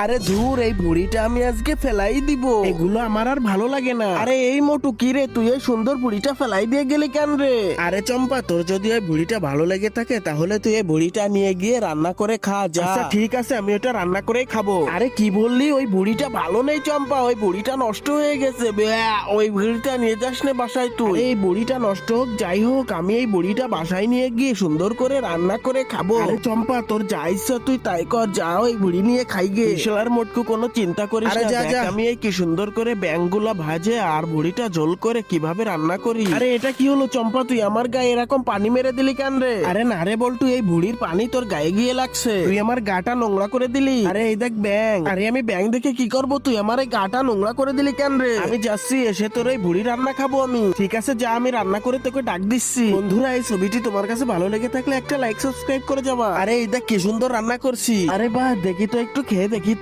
আরে ধুর, এই বুড়িটা আমি আজকে ফেলাই দিব, এগুলো আমার আর ভালো লাগে না। আরে এই মোটু, কি রে তুই এই সুন্দর বুড়িটা ফেলাই দিয়ে গেলি কেন রে? আরে চম্পা, তোর যদি ওই বুড়িটা ভালো লেগে থাকে তাহলে তুই এই বুড়িটা নিয়ে গিয়ে রান্না করে খা যা। আচ্ছা ঠিক আছে, আমি ওটা রান্না করেই খাবো। আরে কি বললি? ওই বুড়িটা ভালো নেই চম্পা, ওই বুড়িটা নষ্ট হয়ে গেছে। ওই বুড়িটা নিয়ে যাস না বাসায় তুই। এই বুড়িটা নষ্ট হোক যাই হোক, আমি এই বুড়িটা বাসায় নিয়ে গিয়ে সুন্দর করে রান্না করে খাবো। আরে চম্পা, তোর যা ইচ্ছা তুই তাই কর, যাও এই বুড়ি নিয়ে খাই গে। বিশালার মোটকু কোনো চিন্তা করিস না, দেখ আমি এই কি সুন্দর করে ব্যাঙগুলা ভাজে আর বুড়িটা ঝোল করে কিভাবে রান্না করি। আরে এটা কি হলো চম্পা, তুই আমার গায়ে এরকম পানি মেরে দিলি কেন রে? আরে না রে বল্টু, এই বুড়ির পানি তোর গায়ে গিয়ে লাগছে, তুই আমার গাটা নোংরা করে দিলি। আরে এই দেখ ব্যাঙ। আরে আমি ব্যাঙ দেখে কি করব, তুই আমার এই গাটা নোংরা করে দিলি কেন রে? আমি যাচ্ছি, এসে তোর এই বুড়ি রান্না খাবো আমি। ঠিক আছে যা, আমি রান্না করে তোকে ডাক দিচ্ছি। বন্ধুরা, এই ছবিটি তোমার কাছে ভালো লেগে থাকলে একটা লাইক সাবস্ক্রাইব করে যাবা। আরে এই দেখ কি সুন্দর রান্না করছি। আরে বাহ, দেখি তো একটু খেয়ে দেখি।